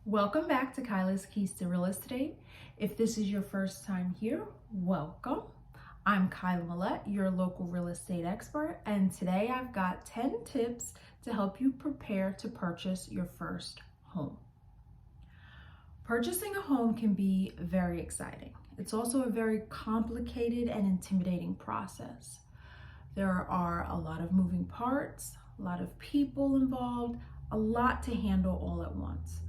Welcome back to Kyla's Keys to Real Estate. If this is your first time here, welcome. I'm Kyla Millette, your local real estate expert, and today I've got 10 tips to help you prepare to purchase your first home. Purchasing a home can be very exciting. It's also a very complicated and intimidating process. There are a lot of moving parts, a lot of people involved, a lot to handle all at once.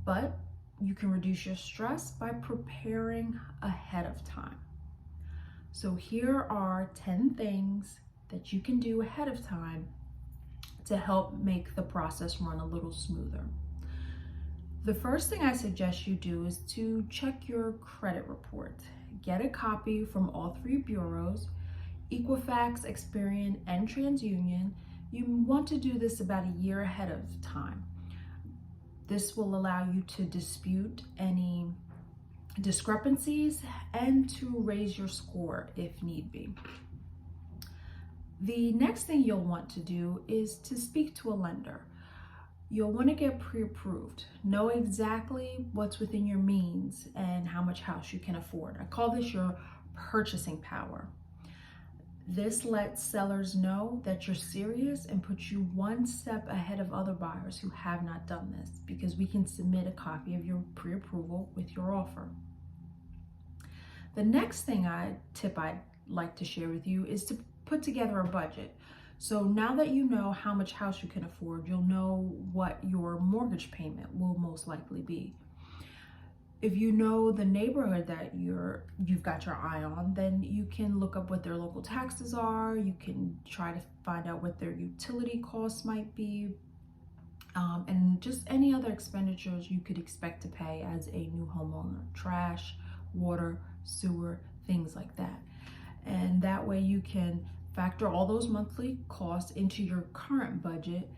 But you can reduce your stress by preparing ahead of time. So here are 10 things that you can do ahead of time to help make the process run a little smoother. The first thing I suggest you do is to check your credit report. Get a copy from all three bureaus, Equifax, Experian, and TransUnion. You want to do this about a year ahead of time. This will allow you to dispute any discrepancies and to raise your score if need be. The next thing you'll want to do is to speak to a lender. You'll want to get pre-approved. Know exactly what's within your means and how much house you can afford. I call this your purchasing power. This lets sellers know that you're serious and puts you one step ahead of other buyers who have not done this, because we can submit a copy of your pre-approval with your offer. The next tip I'd like to share with you is to put together a budget. So now that you know how much house you can afford, you'll know what your mortgage payment will most likely be. If you know the neighborhood that you've got your eye on, then you can look up what their local taxes are. You can try to find out what their utility costs might be, and just any other expenditures you could expect to pay as a new homeowner: trash, water, sewer, things like that. And that way you can factor all those monthly costs into your current budget.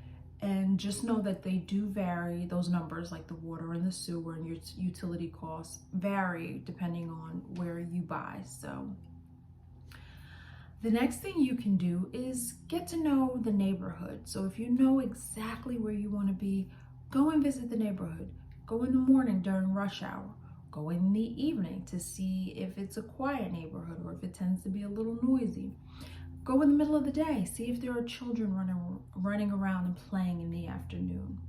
And just know that they do vary. Those numbers, like the water and the sewer and your utility costs, vary depending on where you buy. So the next thing you can do is get to know the neighborhood. So if you know exactly where you want to be, go and visit the neighborhood. Go in the morning during rush hour. Go in the evening to see if it's a quiet neighborhood or if it tends to be a little noisy. Go in the middle of the day, see if there are children running around and playing in the afternoon.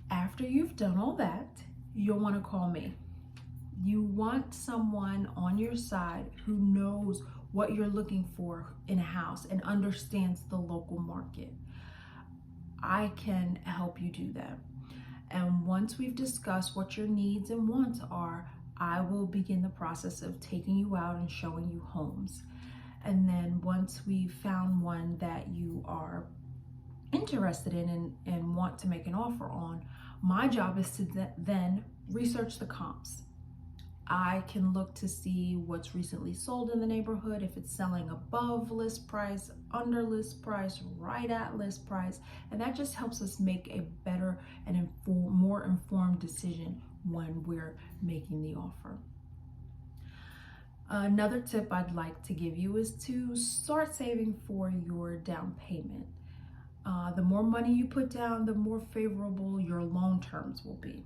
After you've done all that, you'll want to call me. You want someone on your side who knows what you're looking for in a house and understands the local market. I can help you do that. And once we've discussed what your needs and wants are, I will begin the process of taking you out and showing you homes. And then once we've found one that you are interested in and want to make an offer on, my job is to then research the comps. I can look to see what's recently sold in the neighborhood, if it's selling above list price, under list price, right at list price, and that just helps us make a better and more informed decision when we're making the offer. Another tip I'd like to give you is to start saving for your down payment. The more money you put down, the more favorable your loan terms will be.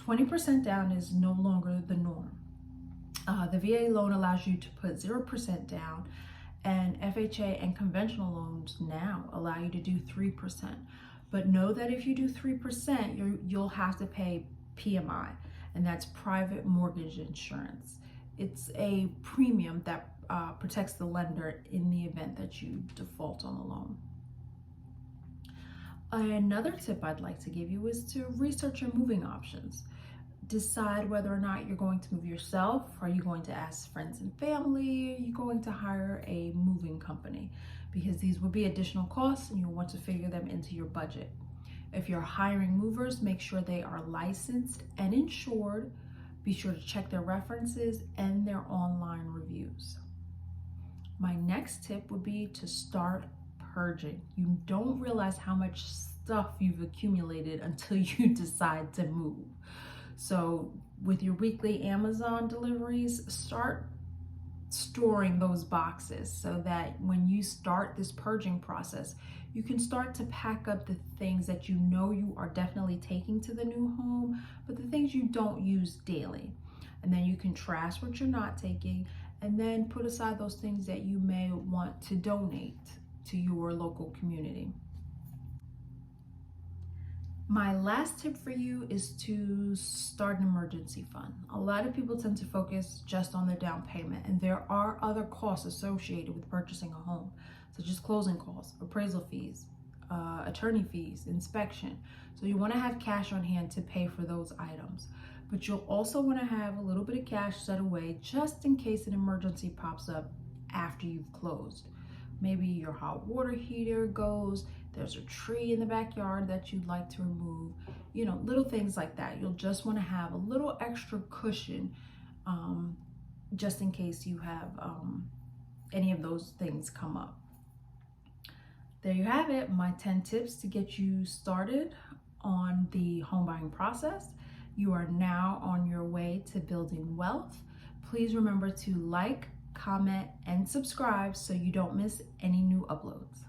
20% down is no longer the norm. The VA loan allows you to put 0% down, and FHA and conventional loans now allow you to do 3%. But know that if you do 3%, you'll have to pay PMI, and that's private mortgage insurance. It's a premium that protects the lender in the event that you default on the loan. Another tip I'd like to give you is to research your moving options. Decide whether or not you're going to move yourself. Are you going to ask friends and family? Are you going to hire a moving company? Because these will be additional costs and you'll want to figure them into your budget. If you're hiring movers, make sure they are licensed and insured. Be sure to check their references and their online reviews. My next tip would be to start purging. You don't realize how much stuff you've accumulated until you decide to move. So with your weekly Amazon deliveries, start storing those boxes so that when you start this purging process, you can start to pack up the things that you know you are definitely taking to the new home, but the things you don't use daily. And then you can trash what you're not taking, and then put aside those things that you may want to donate to your local community. My last tip for you is to start an emergency fund. A lot of people tend to focus just on their down payment, and there are other costs associated with purchasing a home, such as closing costs, appraisal fees, attorney fees, inspection. So you want to have cash on hand to pay for those items. But you'll also want to have a little bit of cash set away just in case an emergency pops up after you've closed. Maybe your hot water heater goes, there's a tree in the backyard that you'd like to remove, little things like that. You'll just want to have a little extra cushion just in case you have any of those things come up. There you have it, my 10 tips to get you started on the home buying process. You are now on your way to building wealth. Please remember to like, comment, and subscribe so you don't miss any new uploads.